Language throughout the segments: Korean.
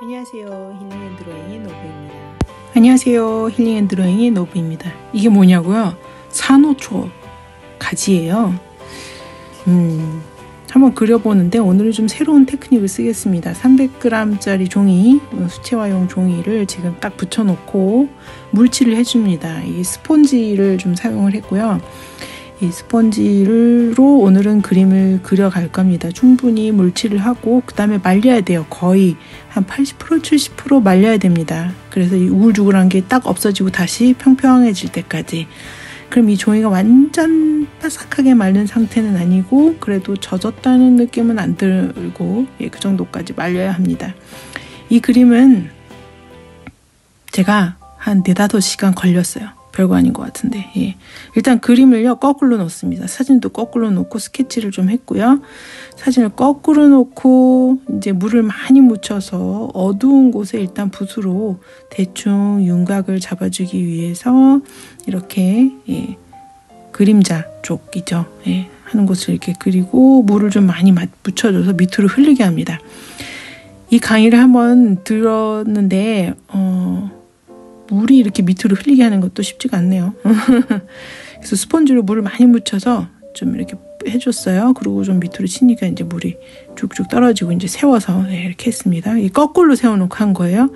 안녕하세요. 힐링앤드로잉의 노브입니다. 안녕하세요. 힐링앤드로잉의 노브입니다. 이게 뭐냐고요? 산호초 가지예요. 한번 그려보는데 오늘은 좀 새로운 테크닉을 쓰겠습니다. 300g짜리 종이, 수채화용 종이를 지금 딱 붙여놓고 물칠을 해줍니다. 이 스폰지를 좀 사용을 했고요. 이 스펀지로 오늘은 그림을 그려갈 겁니다. 충분히 물칠을 하고 그 다음에 말려야 돼요. 거의 한 80% 70% 말려야 됩니다. 그래서 이 우글우글한 게 딱 없어지고 다시 평평해질 때까지. 그럼 이 종이가 완전 바삭하게 마른 상태는 아니고 그래도 젖었다는 느낌은 안 들고 그 정도까지 말려야 합니다. 이 그림은 제가 한 4-5시간 걸렸어요. 별거 아닌 것 같은데. 일단 그림을요 거꾸로 놓습니다. 사진도 거꾸로 놓고 스케치를 좀 했고요. 사진을 거꾸로 놓고 이제 물을 많이 묻혀서 어두운 곳에 일단 붓으로 대충 윤곽을 잡아주기 위해서 이렇게 그림자 쪽이죠. 하는 곳을 이렇게 그리고 물을 좀 많이 묻혀줘서 밑으로 흐르게 합니다. 이 강의를 한번 들었는데 물이 이렇게 밑으로 흘리게 하는 것도 쉽지가 않네요. 그래서 스펀지로 물을 많이 묻혀서 좀 이렇게 해줬어요. 그리고 좀 밑으로 치니까 이제 물이 쭉쭉 떨어지고 이제 세워서 이렇게 했습니다. 이 거꾸로 세워놓고 한 거예요.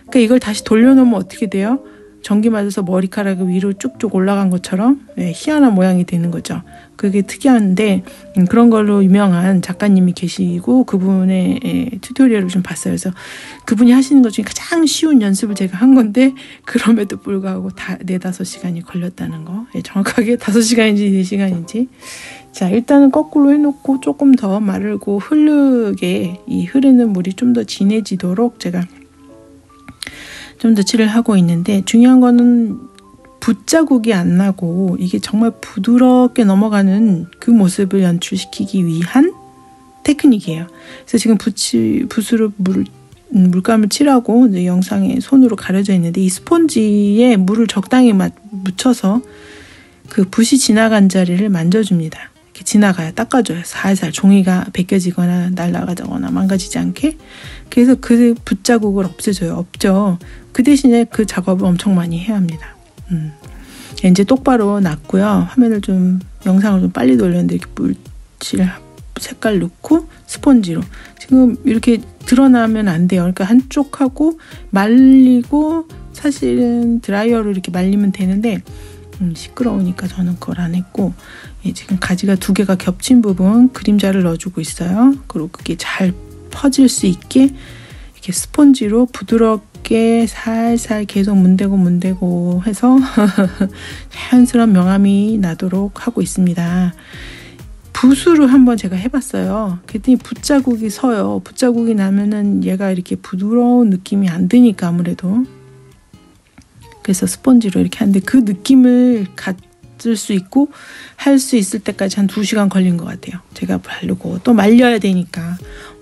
그러니까 이걸 다시 돌려놓으면 어떻게 돼요? 전기 맞아서 머리카락이 위로 쭉쭉 올라간 것처럼 희한한 모양이 되는 거죠. 그게 특이한데 그런 걸로 유명한 작가님이 계시고 그분의 튜토리얼을 좀 봤어요. 그래서 그분이 하시는 것 중에 가장 쉬운 연습을 제가 한 건데 그럼에도 불구하고 다 4-5시간이 걸렸다는 거. 정확하게 5시간인지 4시간인지. 자, 일단은 거꾸로 해놓고 조금 더 마르고 흐르게 이 흐르는 물이 좀 더 진해지도록 제가 좀 더 칠을 하고 있는데 중요한 거는 붓자국이 안 나고 이게 정말 부드럽게 넘어가는 그 모습을 연출시키기 위한 테크닉이에요. 그래서 지금 붓으로 물감을 칠하고 이제 영상에 손으로 가려져 있는데 이 스폰지에 물을 적당히 묻혀서 그 붓이 지나간 자리를 만져줍니다. 이렇게 지나가요. 닦아줘요. 살살 종이가 벗겨지거나 날아가거나 망가지지 않게. 그래서 그 붓자국을 없애줘요. 없죠. 그 대신에 그 작업을 엄청 많이 해야 합니다. 이제 똑바로 놨고요. 화면을 좀 영상을 좀 빨리 돌렸는데 이렇게 물칠 색깔 넣고 스펀지로 지금 이렇게 드러나면 안 돼요. 그러니까 한쪽하고 말리고 사실은 드라이어로 이렇게 말리면 되는데 시끄러우니까 저는 그걸 안 했고 지금 가지가 2개가 겹친 부분 그림자를 넣어주고 있어요. 그리고 그게 잘 퍼질 수 있게 이렇게 스펀지로 부드럽게 살살 계속 문대고 해서 자연스러운 명암이 나도록 하고 있습니다. 붓으로 한번 제가 해봤어요. 그랬더니 붓자국이 서요. 붓자국이 나면은 얘가 이렇게 부드러운 느낌이 안 드니까 아무래도. 그래서 스펀지로 이렇게 하는데 그 느낌을 갖을 수 있고 할 수 있을 때까지 한 2시간 걸린 것 같아요. 제가 바르고 또 말려야 되니까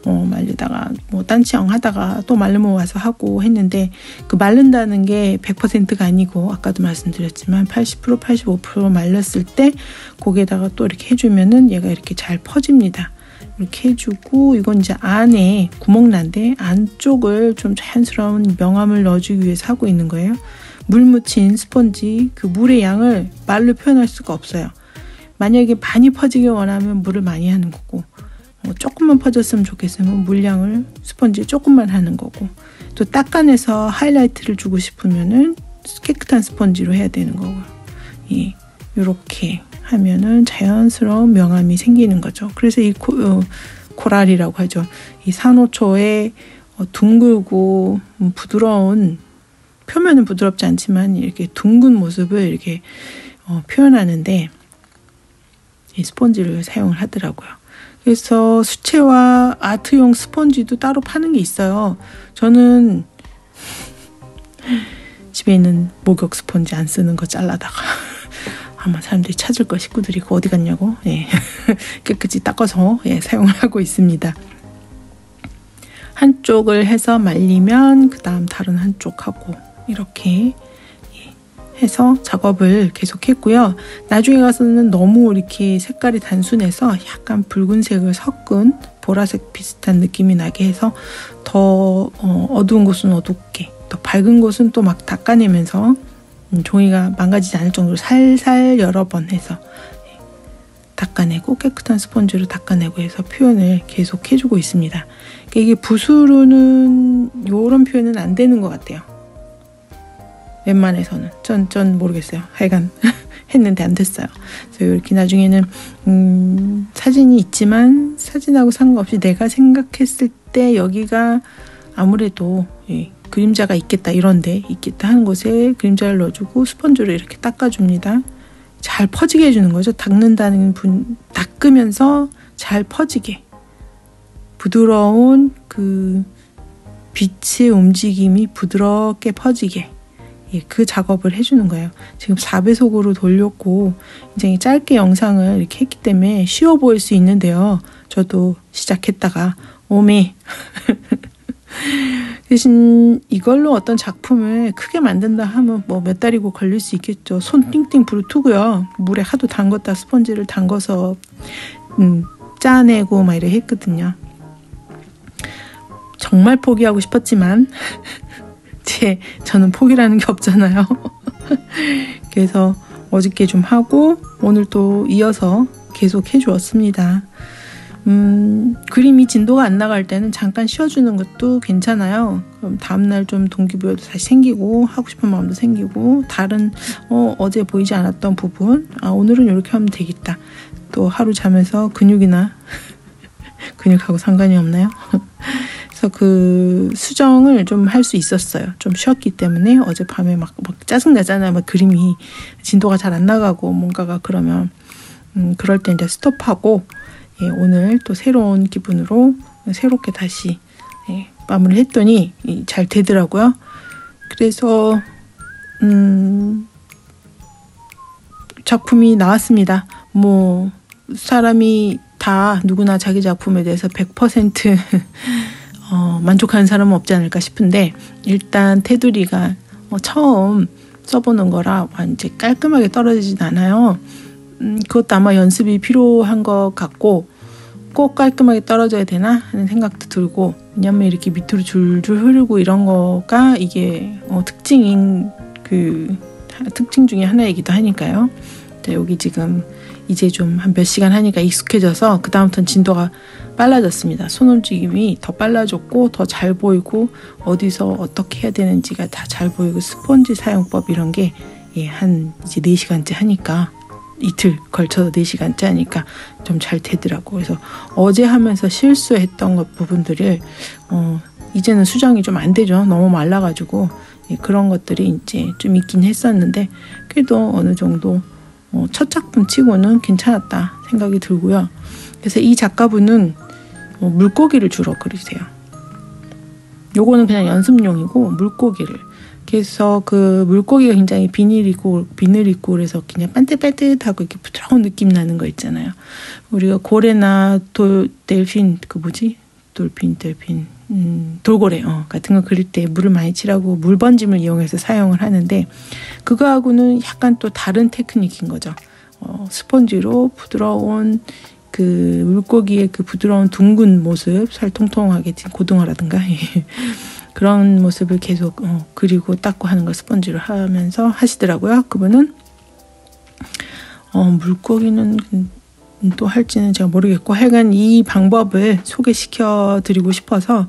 말리다가 딴치형 하다가 또 말르면 와서 하고 했는데 그 마른다는 게 100%가 아니고 아까도 말씀드렸지만 80% 85% 말렸을 때 거기에다가 또 이렇게 해주면은 얘가 이렇게 잘 퍼집니다. 이렇게 해주고 이건 이제 안에 구멍난데 안쪽을 좀 자연스러운 명암을 넣어주기 위해서 하고 있는 거예요. 물 묻힌 스펀지 그 물의 양을 말로 표현할 수가 없어요. 만약에 많이 퍼지길 원하면 물을 많이 하는 거고 조금만 퍼졌으면 좋겠으면 물량을 스펀지 조금만 하는 거고 또 닦아내서 하이라이트를 주고 싶으면은 깨끗한 스펀지로 해야 되는 거고요. 이렇게 하면은 자연스러운 명암이 생기는 거죠. 그래서 이 코랄이라고 하죠. 이 산호초의 둥글고 부드러운 표면은 부드럽지 않지만 이렇게 둥근 모습을 이렇게 표현하는데 이 스펀지를 사용을 하더라고요. 그래서 수채화 아트용 스펀지도 따로 파는 게 있어요. 저는 집에 있는 목욕 스펀지 안 쓰는 거 잘라다가 아마 사람들이 찾을 거 식구들이 어디 갔냐고 깨끗이 닦아서 사용을 하고 있습니다. 한쪽을 해서 말리면 그 다음 다른 한쪽 하고 이렇게 해서 작업을 계속 했고요. 나중에 가서는 너무 이렇게 색깔이 단순해서 약간 붉은색을 섞은 보라색 비슷한 느낌이 나게 해서 더 어두운 곳은 어둡게, 더 밝은 곳은 또 막 닦아내면서 종이가 망가지지 않을 정도로 살살 여러 번 해서 닦아내고 깨끗한 스펀지로 닦아내고 해서 표현을 계속 해주고 있습니다. 이게 붓으로는 이런 표현은 안 되는 것 같아요. 웬만해서는 전 모르겠어요. 하여간 했는데 안 됐어요. 그래서 이렇게 나중에는 사진이 있지만 사진하고 상관없이 내가 생각했을 때 여기가 아무래도 그림자가 있겠다, 이런데 있겠다 하는 곳에 그림자를 넣어주고 스펀지로 이렇게 닦아줍니다. 잘 퍼지게 해주는 거죠. 닦으면서 잘 퍼지게, 부드러운 그 빛의 움직임이 부드럽게 퍼지게, 그 작업을 해주는 거예요. 지금 4배속으로 돌렸고 굉장히 짧게 영상을 이렇게 했기 때문에 쉬워 보일 수 있는데요. 저도 시작했다가 오메 대신 이걸로 어떤 작품을 크게 만든다 하면 뭐 몇 달이고 걸릴 수 있겠죠. 손 띵띵 부르트고요. 물에 하도 담궜다 스펀지를 담궈서 짜내고 막 이래 했거든요. 정말 포기하고 싶었지만 저는 포기라는 게 없잖아요. 그래서 어저께 좀 하고 오늘 또 이어서 계속 해주었습니다. 그림이 진도가 안 나갈 때는 잠깐 쉬어주는 것도 괜찮아요. 그럼 다음날 좀 동기부여도 다시 생기고 하고 싶은 마음도 생기고 다른 어제 보이지 않았던 부분 오늘은 이렇게 하면 되겠다. 또 하루 자면서 근육이나 근육하고 상관이 없나요? 그래서 그 수정을 좀 할 수 있었어요. 좀 쉬었기 때문에 어젯밤에 막 짜증나잖아요. 막 그림이 진도가 잘 안 나가고 뭔가가 그러면 그럴 때 이제 스톱하고 오늘 또 새로운 기분으로 새롭게 다시 마무리를 했더니 잘 되더라고요. 그래서 작품이 나왔습니다. 뭐 사람이 다 누구나 자기 작품에 대해서 100% 만족하는 사람은 없지 않을까 싶은데 일단 테두리가 처음 써보는 거라 완전 깔끔하게 떨어지진 않아요. 그것도 아마 연습이 필요한 것 같고 꼭 깔끔하게 떨어져야 되나 하는 생각도 들고 왜냐면 이렇게 밑으로 줄줄 흐르고 이런 거가 이게 특징인 그 특징 중에 하나이기도 하니까요. 자, 여기 지금 이제 좀 한 몇 시간 하니까 익숙해져서 그 다음부터는 진도가 빨라졌습니다. 손 움직임이 더 빨라졌고 더 잘 보이고 어디서 어떻게 해야 되는지가 다 잘 보이고 스펀지 사용법 이런 게 한 이제 4시간째 하니까 이틀 걸쳐서 4시간째 하니까 좀 잘 되더라고. 그래서 어제 하면서 실수했던 부분들을 이제는 수정이 좀 안 되죠. 너무 말라가지고 그런 것들이 이제 좀 있긴 했었는데 그래도 어느 정도 첫 작품 치고는 괜찮았다 생각이 들고요. 그래서 이 작가분은 물고기를 주로 그리세요. 요거는 그냥 연습용이고 물고기를. 그래서 그 물고기가 굉장히 비늘있고 그래서 그냥 반듯반듯하고 이렇게 부드러운 느낌 나는 거 있잖아요. 우리가 고래나 델핀 돌고래 같은 거 그릴 때 물을 많이 칠하고 물번짐을 이용해서 사용을 하는데 그거하고는 약간 또 다른 테크닉인 거죠. 스펀지로 부드러운 그 물고기의 그 부드러운 둥근 모습, 살통통하게 고등어라든가 그런 모습을 계속 그리고 닦고 하는 걸 스펀지로 하면서 하시더라고요. 그분은 물고기는 또 할지는 제가 모르겠고 하여간 이 방법을 소개시켜 드리고 싶어서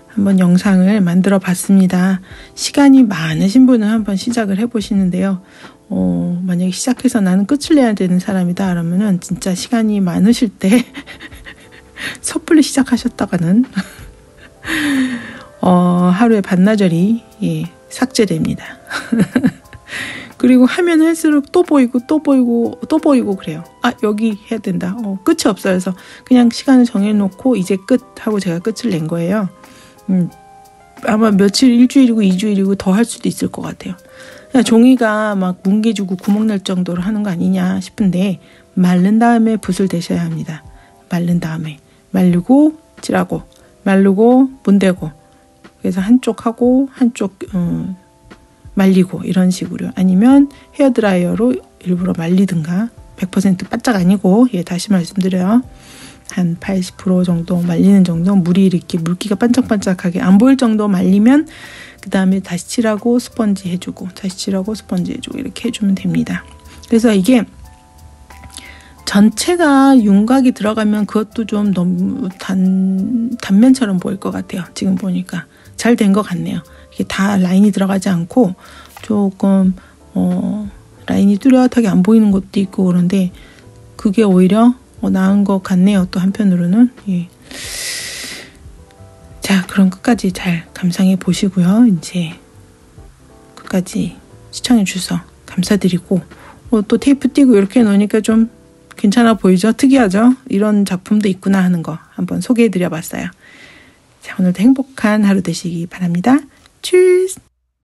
한번 영상을 만들어 봤습니다. 시간이 많으신 분은 한번 시작을 해보시는데요. 만약에 시작해서 나는 끝을 내야 되는 사람이다 그러면은 진짜 시간이 많으실 때 섣불리 시작하셨다가는 하루에 반나절이 삭제됩니다. 그리고 하면 할수록 또 보이고 그래요. 여기 해야 된다. 끝이 없어요. 그래서 그냥 시간을 정해놓고 이제 끝 하고 제가 끝을 낸 거예요. 아마 며칠, 일주일이고 2주일이고 더 할 수도 있을 것 같아요. 그냥 종이가 막 뭉개지고 구멍 날 정도로 하는 거 아니냐 싶은데 마른 다음에 붓을 대셔야 합니다. 마른 다음에 말리고 칠하고 말르고 문대고 그래서 한쪽 하고 한쪽 말리고 이런 식으로 아니면 헤어드라이어로 일부러 말리든가 100% 바짝 아니고 다시 말씀드려요. 한 80% 정도 말리는 정도, 물이 이렇게 물기가 반짝반짝하게 안 보일 정도 말리면 그 다음에 다시 칠하고 스펀지 해주고 다시 칠하고 스펀지 해주고 이렇게 해주면 됩니다. 그래서 이게 전체가 윤곽이 들어가면 그것도 좀 너무 단면처럼 보일 것 같아요. 지금 보니까 잘 된 것 같네요. 이게 다 라인이 들어가지 않고 조금 라인이 뚜렷하게 안 보이는 것도 있고 그런데 그게 오히려 나은 것 같네요. 또 한편으로는. 예. 자, 그럼 끝까지 잘 감상해 보시고요. 이제 끝까지 시청해 주셔서 감사드리고 또 테이프 띄고 이렇게 놓으니까 좀 괜찮아 보이죠? 특이하죠? 이런 작품도 있구나 하는 거 한번 소개해 드려 봤어요. 자, 오늘도 행복한 하루 되시기 바랍니다. Tschüss!